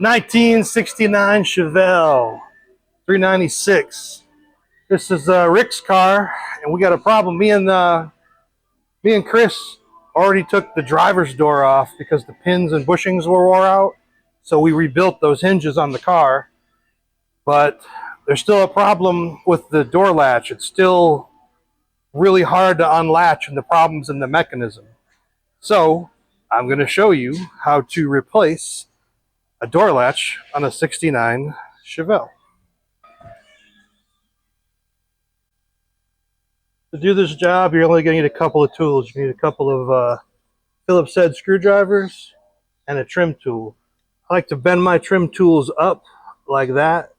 1969 Chevelle 396. This is Rick's car, and we got a problem. Me and Chris already took the driver's door off because the pins and bushings were wore out. So we rebuilt those hinges on the car, but there's still a problem with the door latch. It's still really hard to unlatch, and the problem's in the mechanism. So I'm going to show you how to replace a door latch on a 69 Chevelle. To do this job, you're only going to need a couple of tools. You need a couple of Phillips head screwdrivers and a trim tool. I like to bend my trim tools up like that.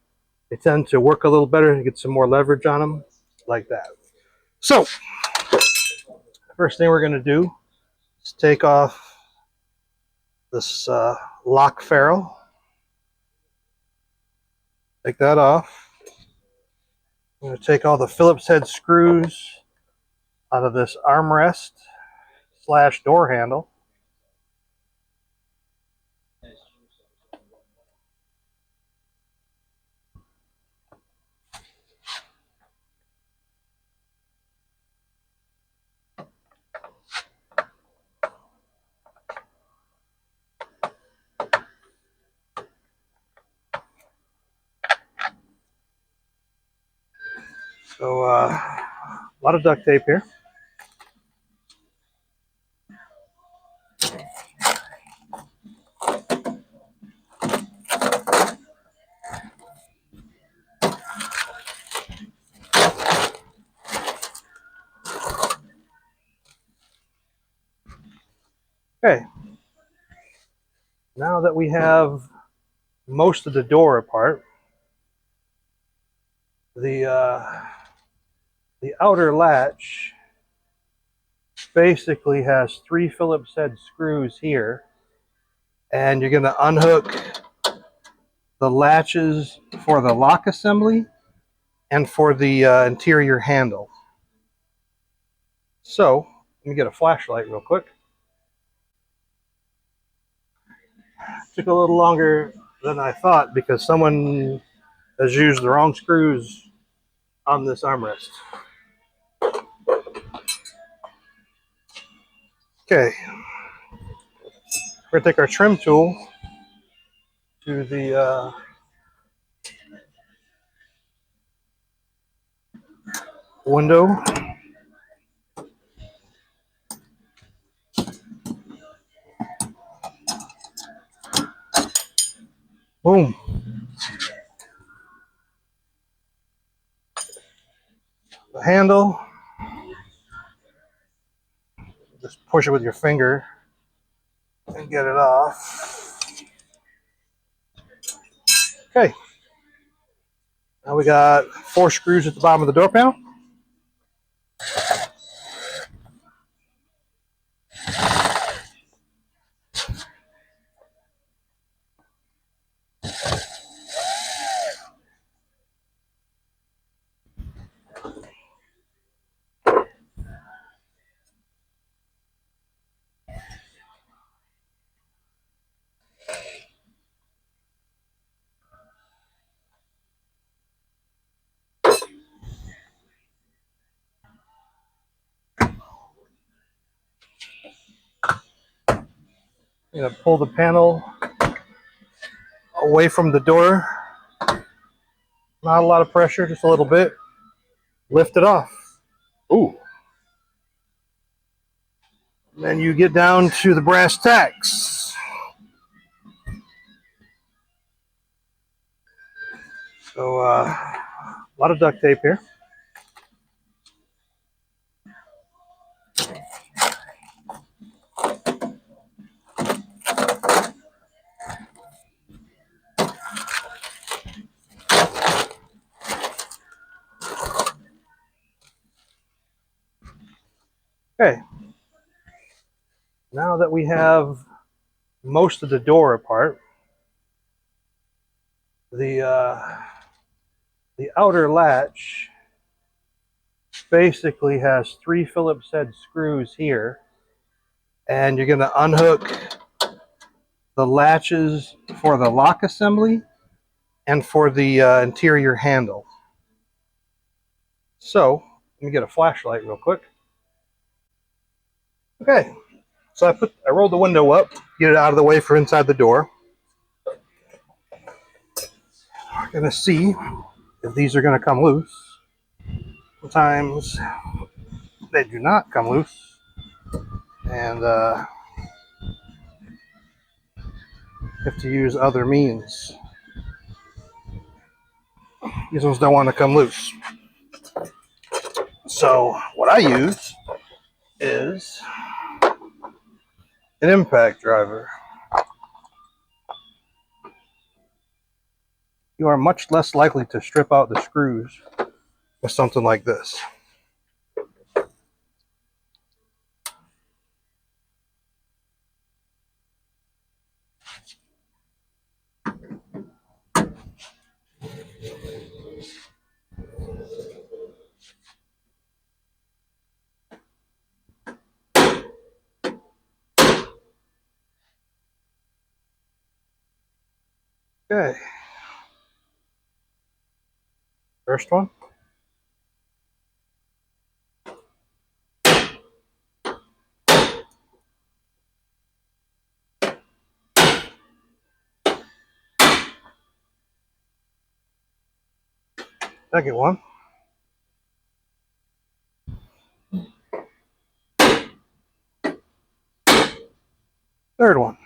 They tend to work a little better and get some more leverage on them, like that. So, first thing we're going to do is take off this lock ferrule. Take that off. I'm going to take all the Phillips head screws out of this armrest / door handle. So a lot of duct tape here. Okay, now that we have most of the door apart, the outer latch basically has 3 Phillips head screws here, and you're going to unhook the latches for the lock assembly and for the interior handle. So let me get a flashlight real quick. Took a little longer than I thought because someone has used the wrong screws on this armrest. Okay, we're going to take our trim tool to the window. Boom. The handle. Just push it with your finger and get it off. Okay. Now we got 4 screws at the bottom of the door panel. I'm going to pull the panel away from the door. Not a lot of pressure, just a little bit. Lift it off. Ooh. And then you get down to the brass tacks. So a lot of duct tape here. Okay, now that we have most of the door apart, the outer latch basically has 3 Phillips head screws here, and you're going to unhook the latches for the lock assembly and for the interior handle. So let me get a flashlight real quick. Okay, so I rolled the window up, get it out of the way for inside the door. We're gonna see if these are gonna come loose. Sometimes they do not come loose, and have to use other means. These ones don't want to come loose. So what I use is an impact driver. You are much less likely to strip out the screws with something like this. Okay. First one. Second one. Third one.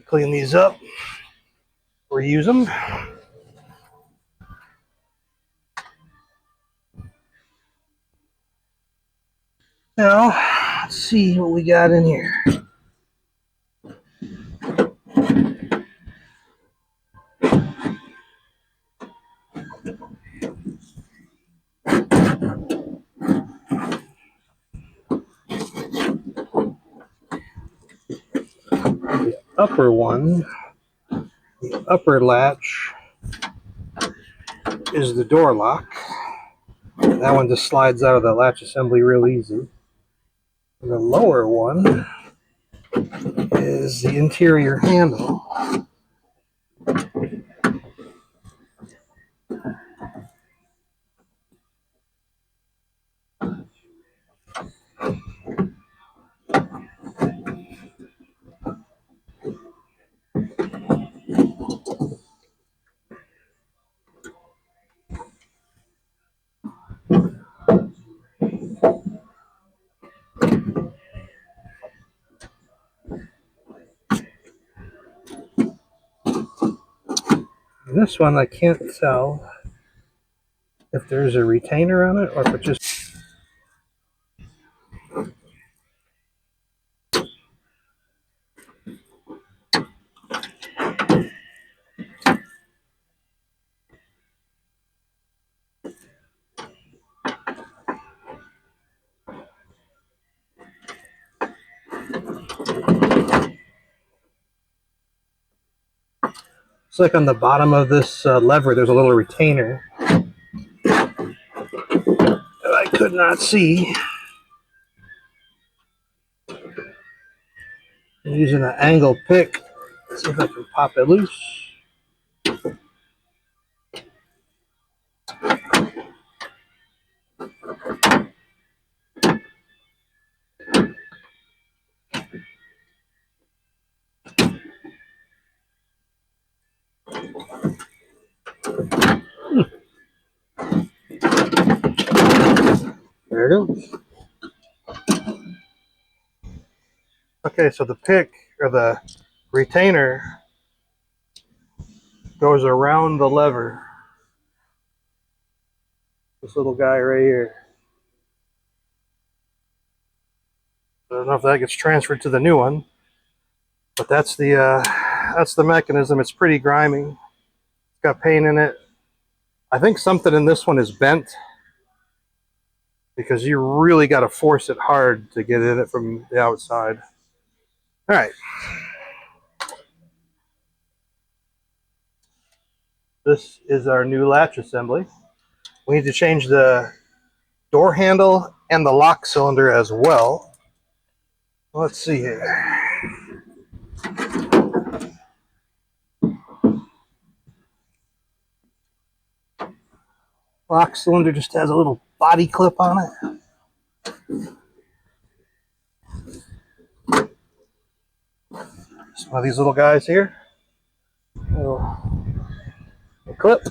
Clean these up. Reuse them. Now, let's see what we got in here. The upper one, the upper latch, is the door lock. That one just slides out of the latch assembly real easy. The lower one is the interior handle. This one I can't tell if there's a retainer on it or if it just... It's like on the bottom of this lever there's a little retainer that I could not see. I'm using an angle pick. Let's see if I can pop it loose. There it goes. Okay, so the pick or the retainer goes around the lever. This little guy right here. I don't know if that gets transferred to the new one, but that's the mechanism. It's pretty grimy. It's got paint in it. I think something in this one is bent. because you really got to force it hard to get in it from the outside. All right. This is our new latch assembly. We need to change the door handle and the lock cylinder as well. Let's see here. Lock cylinder just has a little body clip on it. Just one of these little guys here. Little clip.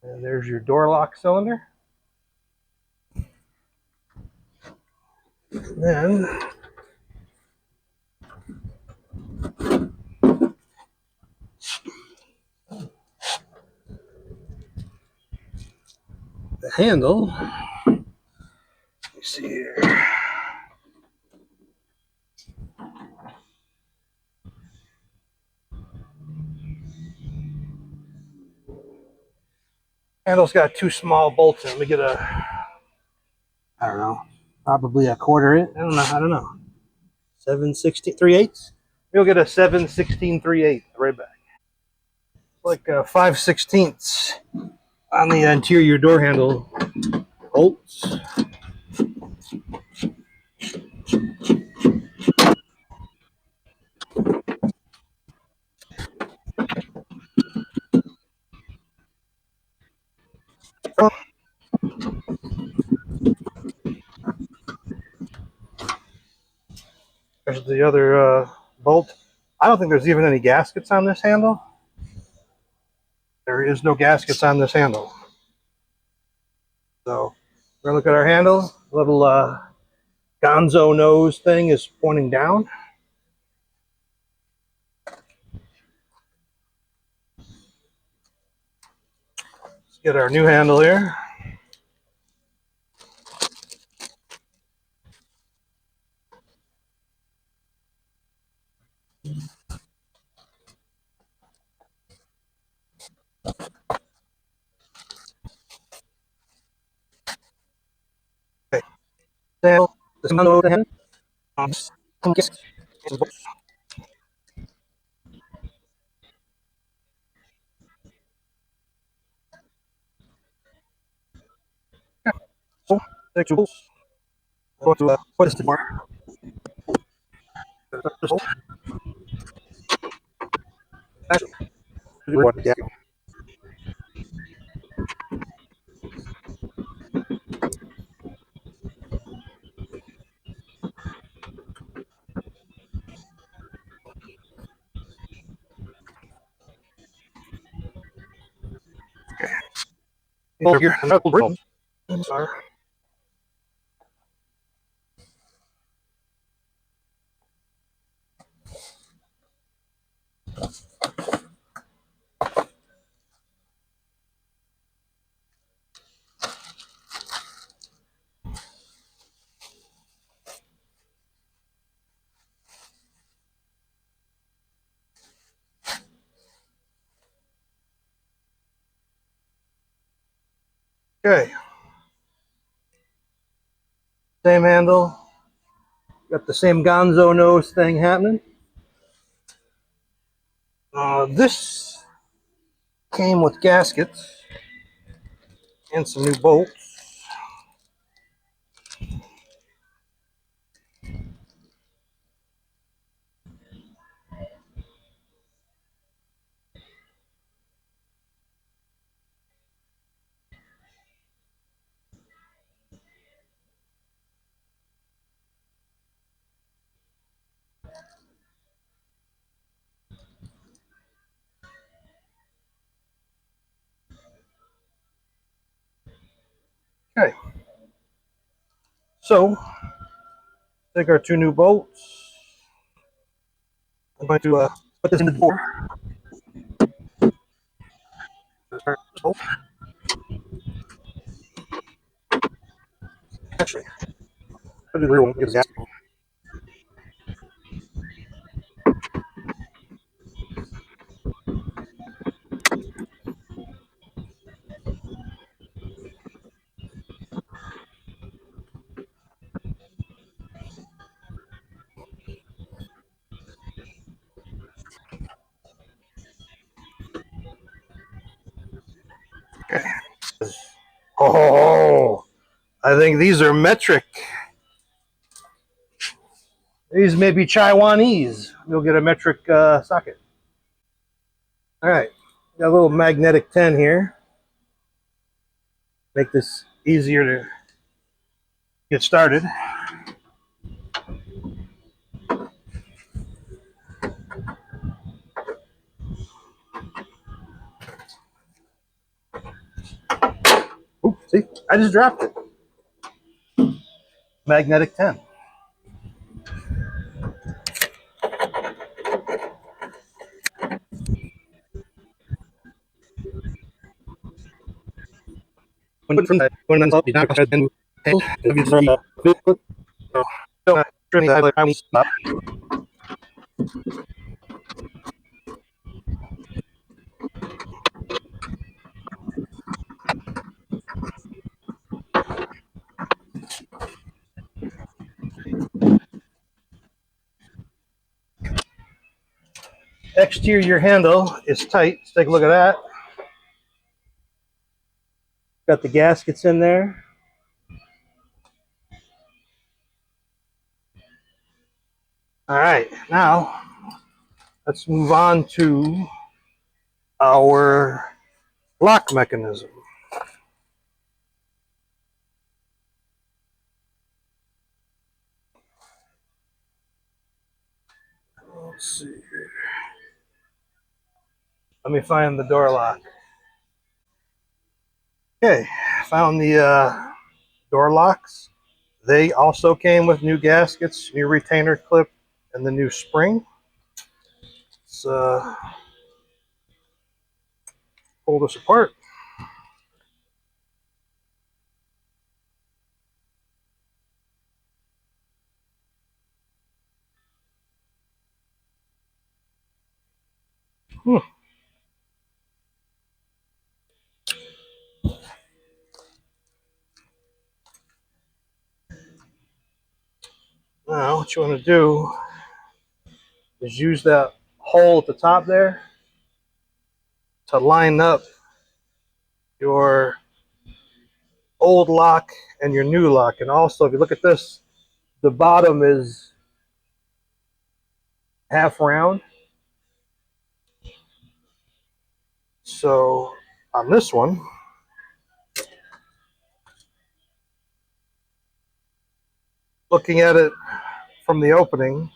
And there's your door lock cylinder. Then the handle. Let me see here. Handle's got two small bolts in. Let me get I don't know, probably a quarter inch. I don't know. 7/16, 3/8. You'll get a 7/16, 3/8 right back. Like 5/16 on the interior door handle bolts. There's the other bolt. I don't think there's even any gaskets on this handle. There is no gaskets on this handle. So we're gonna look at our handle. Little gonzo nose thing is pointing down. Let's get our new handle here. Okay. Handle. This handle over the hand. So, take two bolts. Go to what is the more? Yeah. Over here. Sorry. Okay. Same handle. Got the same gonzo nose thing happening. This came with gaskets and some new bolts. Okay. So, take our two new bolts. I'm going to put this in the door. Actually, put it in the real one. Get the gasket. Oh, I think these are metric. These may be Taiwanese. You'll get a metric socket. All right, got a little magnetic 10 here. Make this easier to get started. Oops, see, I just dropped it. Magnetic 10. Exterior handle is tight. Let's take a look at that. Got the gaskets in there. All right, now let's move on to our lock mechanism. Let's see. Let me find the door lock. Okay, found the door locks. They also came with new gaskets, new retainer clip, and the new spring. Let's pull this apart. Now, what you want to do is use that hole at the top there to line up your old lock and your new lock. And also, if you look at this, the bottom is half round. So on this one, looking at it from the opening,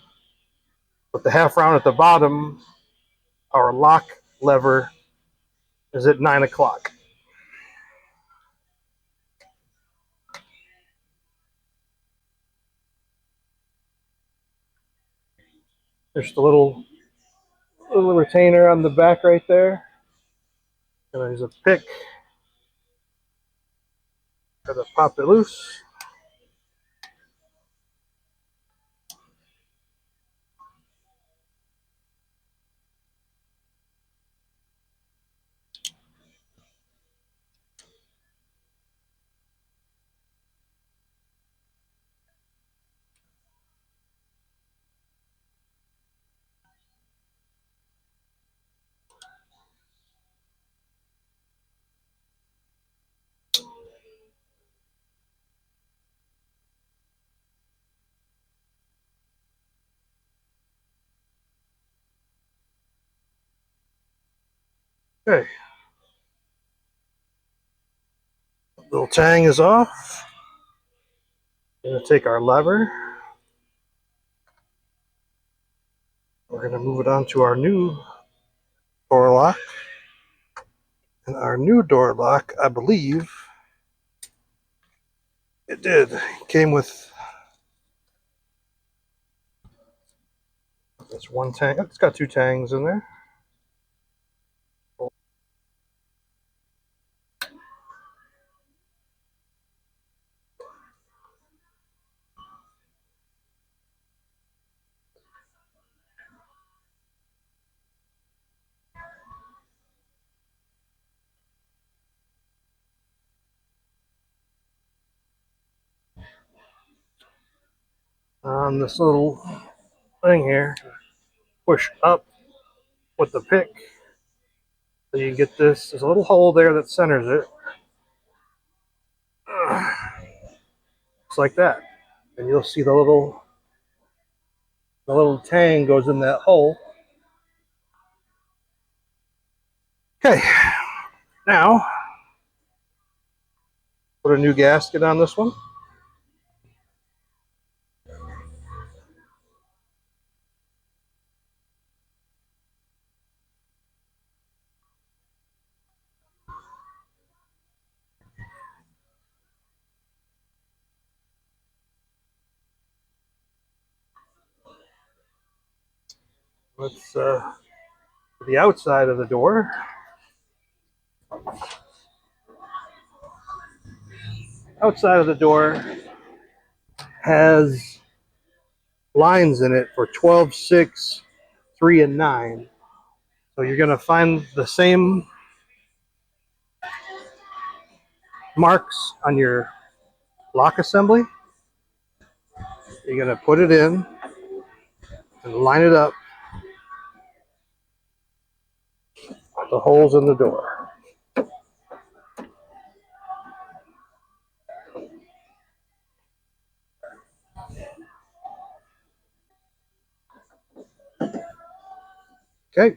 with the half round at the bottom, our lock lever is at 9 o'clock. There's the little retainer on the back right there. And there's a pick. Gotta pop it loose. Okay. Little tang is off. We're gonna take our lever. We're gonna move it onto our new door lock. And our new door lock, I believe, it did. It came with this one tang. It's got two tangs in there. On this little thing here, push up with the pick. So you get this, there's a little hole there that centers it. Just like that. And you'll see the little tang goes in that hole. Okay, now put a new gasket on this one. Let's the outside of the door. Outside of the door has lines in it for 12, 6, 3, and 9. So you're going to find the same marks on your lock assembly. You're going to put it in and line it up with the holes in the door. Okay.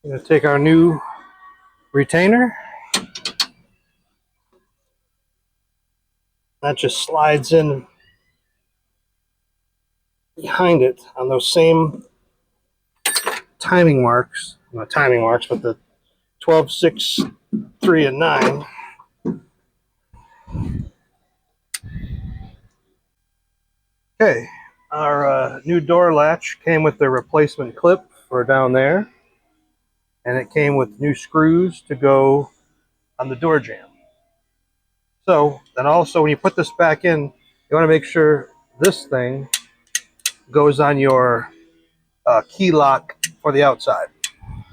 We're going to take our new retainer. That just slides in behind it on those same timing marks. Not timing marks, but the 12, 6, 3, and 9. Okay. Our new door latch came with the replacement clip for down there. And it came with new screws to go on the door jamb. So then also when you put this back in, you want to make sure this thing goes on your key lock for the outside.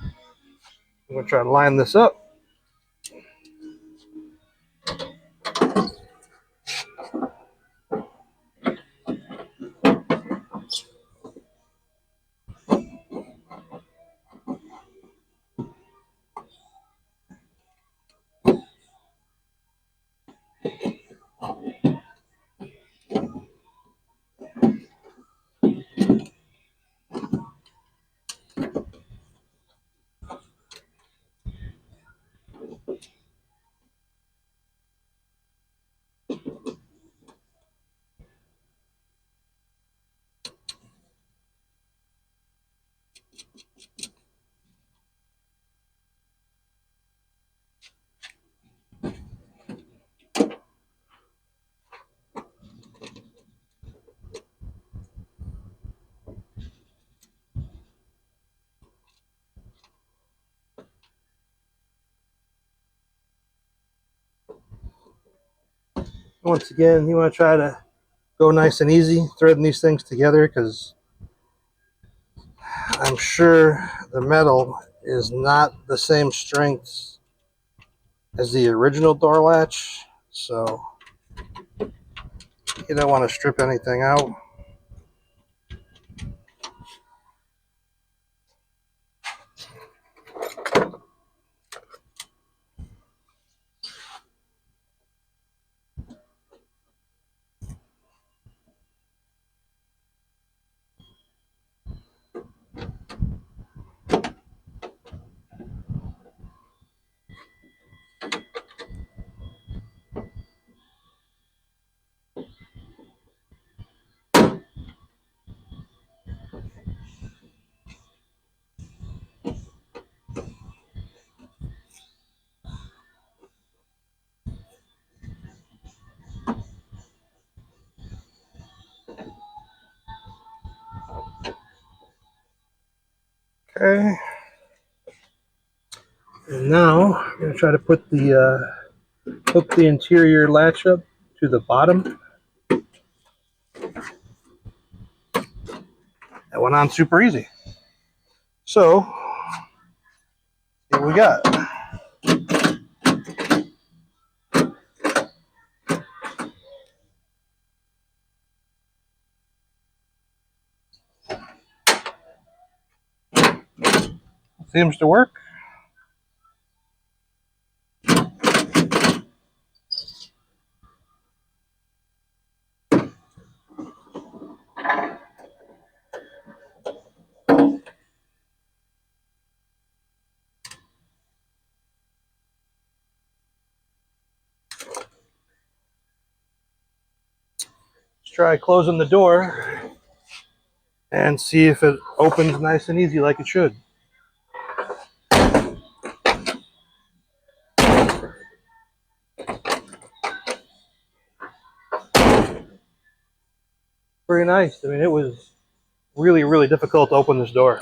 I'm going to try to line this up. Once again, you want to try to go nice and easy threading these things together because I'm sure the metal is not the same strength as the original door latch. So you don't want to strip anything out. Okay. And now I'm going to try to put hook the interior latch up to the bottom. That went on super easy. So, here we got. Seems to work. Let's try closing the door and see if it opens nice and easy like it should. Pretty nice. I mean, it was really, really difficult to open this door.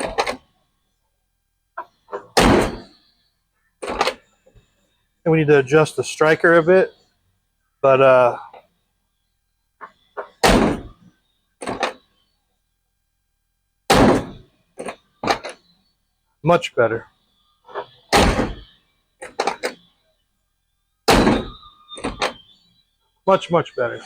And we need to adjust the striker a bit, but much better. Much, much better.